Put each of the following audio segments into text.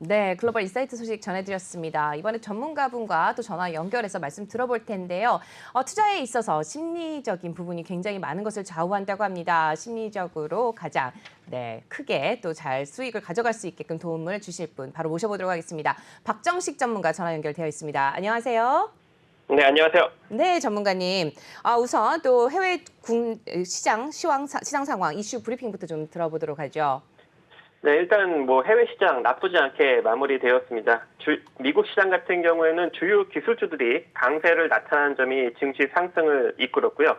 네, 글로벌 인사이트 소식 전해드렸습니다. 이번에 전문가분과 또 전화 연결해서 말씀 들어볼 텐데요. 투자에 있어서 심리적인 부분이 굉장히 많은 것을 좌우한다고 합니다. 심리적으로 가장 크게 또 잘 수익을 가져갈 수 있게끔 도움을 주실 분 바로 모셔보도록 하겠습니다. 박정식 전문가 전화 연결되어 있습니다. 안녕하세요. 네, 안녕하세요. 네, 전문가님. 우선 또 해외 시장 상황 이슈 브리핑부터 좀 들어보도록 하죠. 네, 일단 해외 시장 나쁘지 않게 마무리되었습니다. 미국 시장 같은 경우에는 주요 기술주들이 강세를 나타난 점이 증시 상승을 이끌었고요.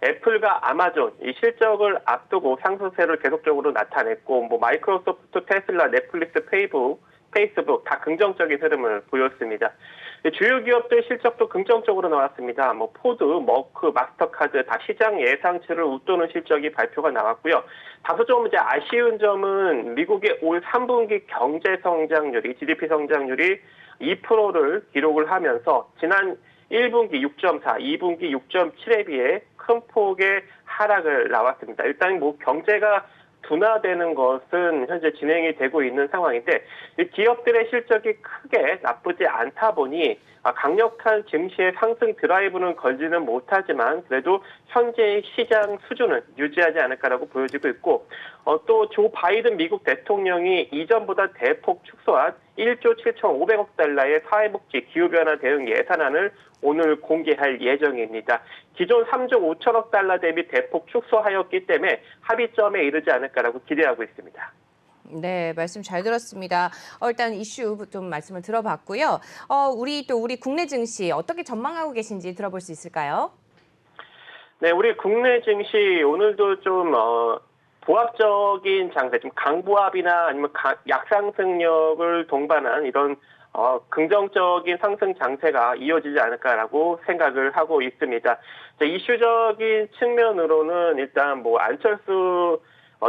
애플과 아마존 이 실적을 앞두고 상승세를 계속적으로 나타냈고 마이크로소프트, 테슬라, 넷플릭스, 페이스북 다 긍정적인 흐름을 보였습니다. 주요 기업들 실적도 긍정적으로 나왔습니다. 포드, 머크, 마스터카드 다 시장 예상치를 웃도는 실적이 발표가 나왔고요. 다소 좀 아쉬운 점은 미국의 올 3분기 경제 성장률이 GDP 성장률이 2%를 기록을 하면서 지난 1분기 6.4, 2분기 6.7에 비해 큰 폭의 하락을 나왔습니다. 일단 경제가 둔화되는 것은 현재 진행이 되고 있는 상황인데 기업들의 실적이 크게 나쁘지 않다 보니 강력한 증시의 상승 드라이브는 걸지는 못하지만 그래도 현재의 시장 수준은 유지하지 않을까라고 보여지고 있고 또 조 바이든 미국 대통령이 이전보다 대폭 축소한 1조 7,500억 달러의 사회복지 기후변화 대응 예산안을 오늘 공개할 예정입니다. 기존 3조 5천억 달러 대비 대폭 축소하였기 때문에 합의점에 이르지 않을까라고 기대하고 있습니다. 네, 말씀 잘 들었습니다. 일단 이슈 좀 말씀을 들어봤고요. 우리 국내 증시 어떻게 전망하고 계신지 들어볼 수 있을까요? 네, 우리 국내 증시 오늘도 좀 보합적인 장세, 좀 강보합이나 아니면 약상승력을 동반한 이런 긍정적인 상승 장세가 이어지지 않을까라고 생각을 하고 있습니다. 이슈적인 측면으로는 일단 안철수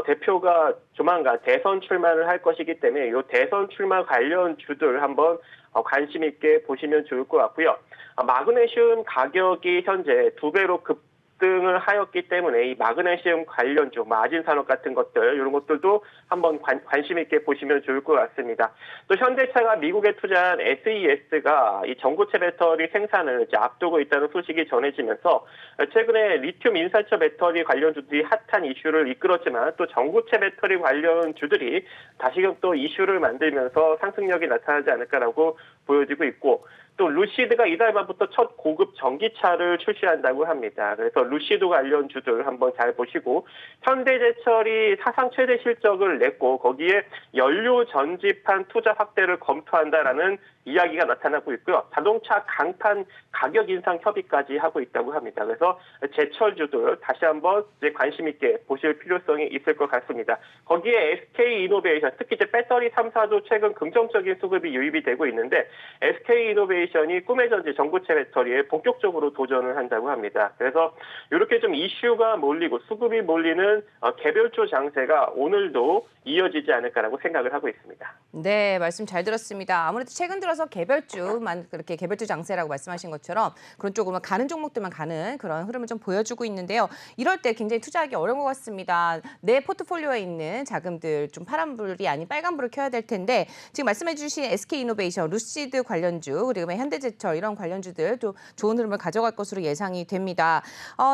대표가 조만간 대선 출마를 할 것이기 때문에 이 대선 출마 관련 주들 한번 관심 있게 보시면 좋을 것 같고요. 마그네슘 가격이 현재 2배로 급등을 하였기 때문에 이 마그네슘 관련주, 아진산업 같은 것들 이런 것들도 한번 관심 있게 보시면 좋을 것 같습니다. 또 현대차가 미국에 투자한 SES가 이 전고체 배터리 생산을 이제 앞두고 있다는 소식이 전해지면서 최근에 리튬 인산철 배터리 관련주들이 핫한 이슈를 이끌었지만 또 전고체 배터리 관련주들이 다시금 또 이슈를 만들면서 상승력이 나타나지 않을까라고 보여지고 있고 또 루시드가 이달 말부터 첫 고급 전기차를 출시한다고 합니다. 그래서 루시드 관련 주들 한번 잘 보시고 현대제철이 사상 최대 실적을 냈고 거기에 연료 전지판 투자 확대를 검토한다라는 이야기가 나타나고 있고요. 자동차 강판 가격 인상 협의까지 하고 있다고 합니다. 그래서 제철주들 다시 한번 이제 관심 있게 보실 필요성이 있을 것 같습니다. 거기에 SK이노베이션, 특히 이제 배터리 3사도 최근 긍정적인 수급이 유입이 되고 있는데 SK이노베이션이 꿈의 전지 전고체 배터리에 본격적으로 도전을 한다고 합니다. 그래서 이렇게 좀 이슈가 몰리고 수급이 몰리는 개별주 장세가 오늘도 이어지지 않을까라고 생각을 하고 있습니다. 네, 말씀 잘 들었습니다. 아무래도 최근 들어서 개별주만 그렇게 개별주 장세라고 말씀하신 것처럼 그런 쪽으로만 가는 종목들만 가는 그런 흐름을 좀 보여주고 있는데요. 이럴 때 굉장히 투자하기 어려운 것 같습니다. 내 포트폴리오에 있는 자금들 좀 파란불이 아닌 빨간불을 켜야 될 텐데 지금 말씀해주신 SK이노베이션, 루시드 관련주 그리고 현대제철 이런 관련주들 또 좋은 흐름을 가져갈 것으로 예상이 됩니다.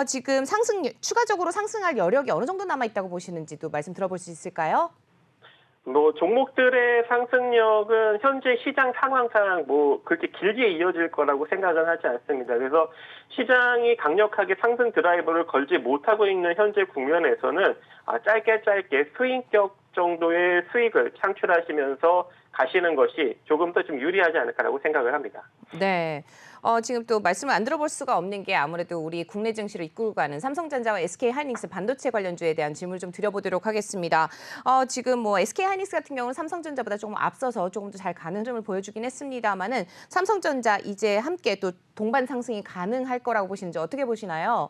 지금 추가적으로 상승할 여력이 어느 정도 남아 있다고 보시는지도 말씀 들어볼 수 있을까요? 종목들의 상승력은 현재 시장 상황상 그렇게 길게 이어질 거라고 생각은 하지 않습니다. 그래서 시장이 강력하게 상승 드라이버를 걸지 못하고 있는 현재 국면에서는 짧게 스윙격 정도의 수익을 창출하시면서 가시는 것이 조금 더 좀 유리하지 않을까라고 생각을 합니다. 네. 지금 또 말씀을 안 들어볼 수가 없는 게 아무래도 우리 국내 증시를 이끌고 가는 삼성전자와 SK하이닉스 반도체 관련주에 대한 질문을 좀 드려보도록 하겠습니다. 지금 SK하이닉스 같은 경우는 삼성전자보다 조금 앞서서 조금 더 잘 가는 흐름을 보여주긴 했습니다만은 삼성전자 이제 함께 또 동반 상승이 가능할 거라고 보시는지 어떻게 보시나요?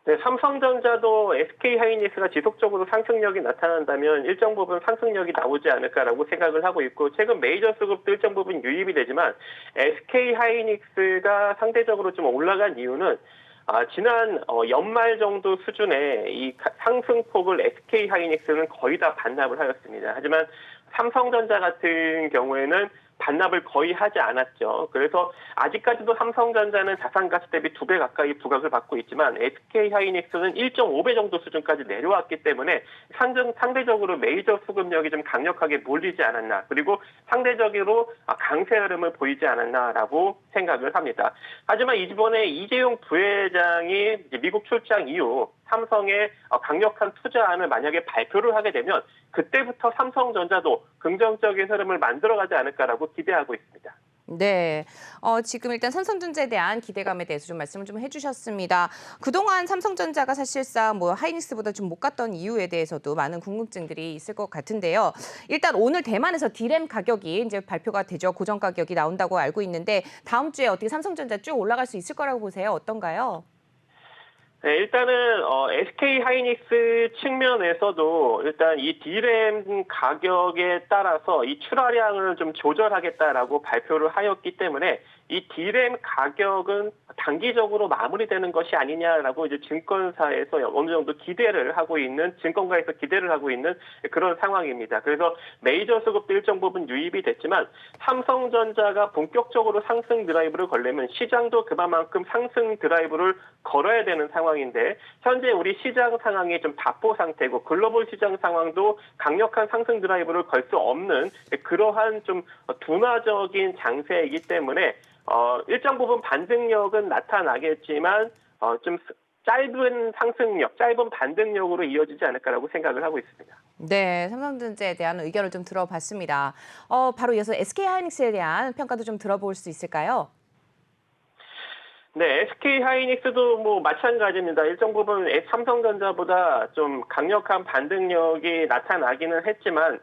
네, 삼성전자도 SK하이닉스가 지속적으로 상승력이 나타난다면 일정 부분 상승력이 나오지 않을까라고 생각을 하고 있고 최근 메이저 수급도 일정 부분 유입이 되지만 SK하이닉스가 상대적으로 좀 올라간 이유는 지난 연말 정도 수준의 이 상승폭을 SK하이닉스는 거의 다 반납을 하였습니다. 하지만 삼성전자 같은 경우에는 반납을 거의 하지 않았죠. 그래서 아직까지도 삼성전자는 자산가치 대비 2배 가까이 부각을 받고 있지만 SK하이닉스는 1.5배 정도 수준까지 내려왔기 때문에 상대적으로 메이저 수급력이 좀 강력하게 몰리지 않았나. 그리고 상대적으로 강세 흐름을 보이지 않았나라고 생각을 합니다. 하지만 이번에 이재용 부회장이 미국 출장 이후 삼성의 강력한 투자안을 만약에 발표를 하게 되면 그때부터 삼성전자도 긍정적인 흐름을 만들어가지 않을까라고 기대하고 있습니다. 네, 지금 일단 삼성전자에 대한 기대감에 대해서 좀 말씀을 좀 해주셨습니다. 그동안 삼성전자가 사실상 뭐 하이닉스보다 좀 못 갔던 이유에 대해서도 많은 궁금증들이 있을 것 같은데요. 일단 오늘 대만에서 D램 가격이 이제 발표가 되죠. 고정 가격이 나온다고 알고 있는데 다음 주에 어떻게 삼성전자 쭉 올라갈 수 있을 거라고 보세요? 어떤가요? 네, 일단은 SK하이닉스 측면에서도 일단 이 D램 가격에 따라서 이 출하량을 좀 조절하겠다라고 발표를 하였기 때문에 이 D램 가격은 단기적으로 마무리되는 것이 아니냐라고 이제 증권사에서 어느 정도 기대를 하고 있는, 증권가에서 기대를 하고 있는 그런 상황입니다. 그래서 메이저 수급도 일정 부분 유입이 됐지만 삼성전자가 본격적으로 상승 드라이브를 걸려면 시장도 그만큼 상승 드라이브를 걸어야 되는 상황인데 현재 우리 시장 상황이 좀 답보 상태고 글로벌 시장 상황도 강력한 상승 드라이브를 걸 수 없는 그러한 좀 둔화적인 장세이기 때문에 일정 부분 반등력은 나타나겠지만 좀 짧은 상승력, 짧은 반등력으로 이어지지 않을까라고 생각을 하고 있습니다. 네, 삼성전자에 대한 의견을 좀 들어봤습니다. 바로 이어서 SK하이닉스에 대한 평가도 좀 들어볼 수 있을까요? 네, SK하이닉스도 뭐 마찬가지입니다. 일정 부분 삼성전자보다 좀 강력한 반등력이 나타나기는 했지만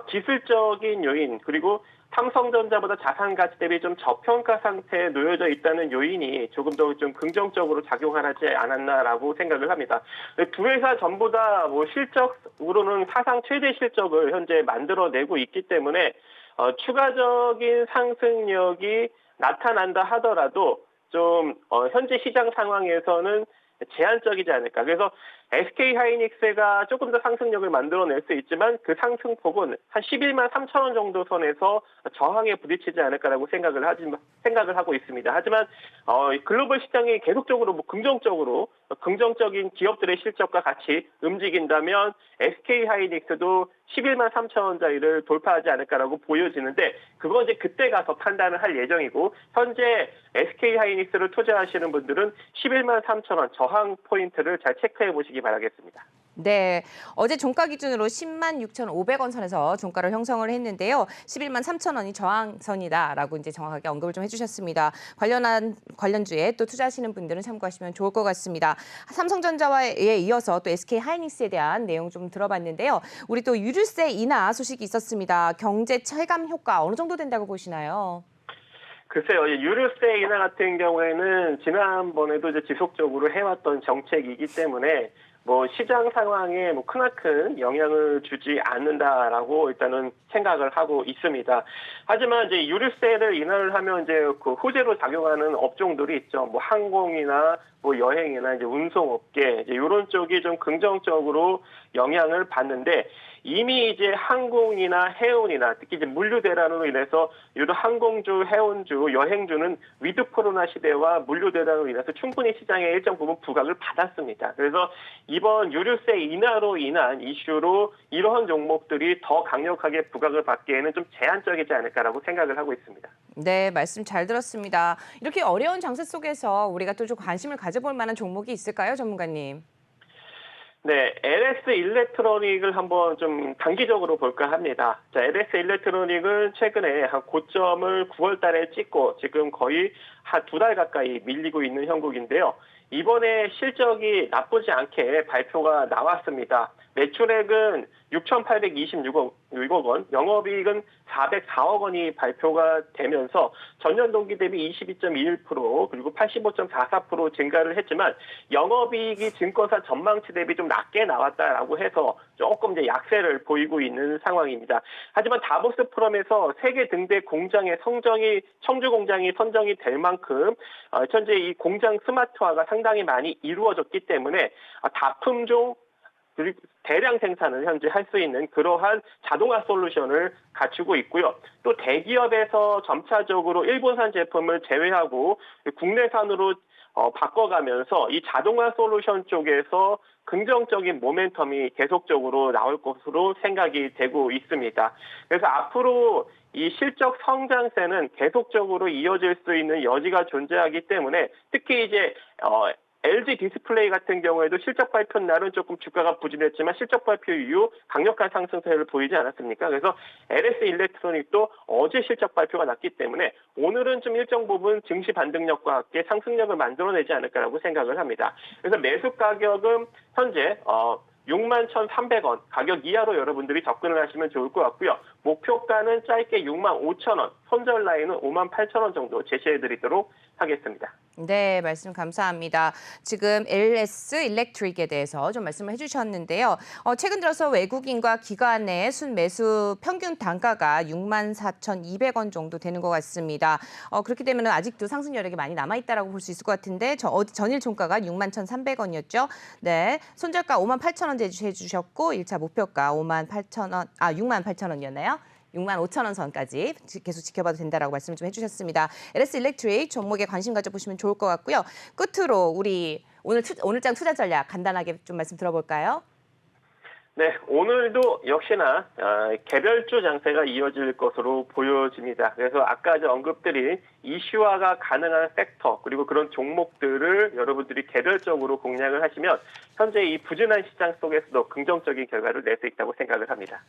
기술적인 요인 그리고 삼성전자보다 자산 가치 대비 좀 저평가 상태에 놓여져 있다는 요인이 조금 더 좀 긍정적으로 작용하지 않았나라고 생각을 합니다. 두 회사 전부 다 뭐 실적으로는 사상 최대 실적을 현재 만들어내고 있기 때문에 추가적인 상승력이 나타난다 하더라도 좀 현재 시장 상황에서는 제한적이지 않을까. 그래서 SK하이닉스가 조금 더 상승력을 만들어낼 수 있지만 그 상승폭은 한 11만 3천 원 정도 선에서 저항에 부딪히지 않을까라고 생각을 하고 있습니다. 하지만 글로벌 시장이 계속적으로 뭐 긍정적인 기업들의 실적과 같이 움직인다면 SK하이닉스도 11만 3천 원짜리를 돌파하지 않을까라고 보여지는데 그건 이제 그때 가서 판단을 할 예정이고 현재 SK하이닉스를 투자하시는 분들은 11만 3천 원 저항 포인트를 잘 체크해 보시기 바라겠습니다. 네, 어제 종가 기준으로 10만 6,500원 선에서 종가를 형성을 했는데요. 11만 3천 원이 저항선이다라고 이제 정확하게 언급을 좀 해주셨습니다. 관련주에 또 투자하시는 분들은 참고하시면 좋을 것 같습니다. 삼성전자에 이어서 또 SK하이닉스에 대한 내용 좀 들어봤는데요. 우리 또 유류세 인하 소식이 있었습니다. 경제 체감 효과 어느 정도 된다고 보시나요? 글쎄요, 유류세 인하 같은 경우에는 지난번에도 이제 지속적으로 해왔던 정책이기 때문에 뭐 시장 상황에 뭐 크나큰 영향을 주지 않는다라고 일단은 생각을 하고 있습니다. 하지만 이제 유류세를 인하를 하면 이제 그 호재로 작용하는 업종들이 있죠. 뭐 항공이나 뭐 여행이나 이제 운송업계 이제 이런 쪽이 좀 긍정적으로 영향을 받는데 이미 이제 항공이나 해운이나 특히 이제 물류 대란으로 인해서 유독 항공주, 해운주, 여행주는 위드 코로나 시대와 물류 대란으로 인해서 충분히 시장에 일정 부분 부각을 받았습니다. 그래서 이번 유류세 인하로 인한 이슈로 이러한 종목들이 더 강력하게 부각을 받기에는 좀 제한적이지 않을까라고 생각을 하고 있습니다. 네, 말씀 잘 들었습니다. 이렇게 어려운 장세 속에서 우리가 또 좀 관심을 가져볼 만한 종목이 있을까요, 전문가님? 네, LS 일렉트로닉을 한번 좀 단기적으로 볼까 합니다. 자, LS 일렉트로닉은 최근에 한 고점을 9월 달에 찍고 지금 거의 한 2달 가까이 밀리고 있는 형국인데요. 이번에 실적이 나쁘지 않게 발표가 나왔습니다. 매출액은 6,826억 원, 영업이익은 404억 원이 발표가 되면서 전년 동기 대비 22.21% 그리고 85.44% 증가를 했지만 영업이익이 증권사 전망치 대비 좀 낮게 나왔다라고 해서 조금 이제 약세를 보이고 있는 상황입니다. 하지만 다보스 포럼에서 세계 등대 공장의 청주 공장이 선정이 될 만큼 현재 이 공장 스마트화가 상당히 많이 이루어졌기 때문에 다품종 대량 생산을 현재 할 수 있는 그러한 자동화 솔루션을 갖추고 있고요. 또 대기업에서 점차적으로 일본산 제품을 제외하고 국내산으로 바꿔가면서 이 자동화 솔루션 쪽에서 긍정적인 모멘텀이 계속적으로 나올 것으로 생각이 되고 있습니다. 그래서 앞으로 이 실적 성장세는 계속적으로 이어질 수 있는 여지가 존재하기 때문에 특히 이제 LG 디스플레이 같은 경우에도 실적 발표 날은 조금 주가가 부진했지만 실적 발표 이후 강력한 상승세를 보이지 않았습니까? 그래서 LS 일렉트로닉도 어제 실적 발표가 났기 때문에 오늘은 좀 일정 부분 증시 반등력과 함께 상승력을 만들어내지 않을까라고 생각을 합니다. 그래서 매수 가격은 현재 61,300원 가격 이하로 여러분들이 접근을 하시면 좋을 것 같고요. 목표가는 짧게 65,000원, 손절 라인은 58,000원 정도 제시해드리도록 하겠습니다. 네, 말씀 감사합니다. 지금 LS 일렉트릭에 대해서 좀 말씀을 해주셨는데요. 최근 들어서 외국인과 기관의 순매수 평균 단가가 64,200원 정도 되는 것 같습니다. 그렇게 되면 아직도 상승 여력이 많이 남아있다라고 볼 수 있을 것 같은데 전일 종가가 61,300원이었죠. 네, 손절가 58,000원 제시해주셨고 1차 목표가 68,000원이었나요? 65,000원 선까지 계속 지켜봐도 된다라고 말씀 좀 해주셨습니다. LS 일렉트릭 종목에 관심 가져보시면 좋을 것 같고요. 끝으로 우리 오늘장 투자 전략 간단하게 좀 말씀 들어볼까요? 네, 오늘도 역시나 개별주 장세가 이어질 것으로 보여집니다. 그래서 아까 언급드린 이슈화가 가능한 섹터 그리고 그런 종목들을 여러분들이 개별적으로 공략을 하시면 현재 이 부진한 시장 속에서도 긍정적인 결과를 낼 수 있다고 생각을 합니다.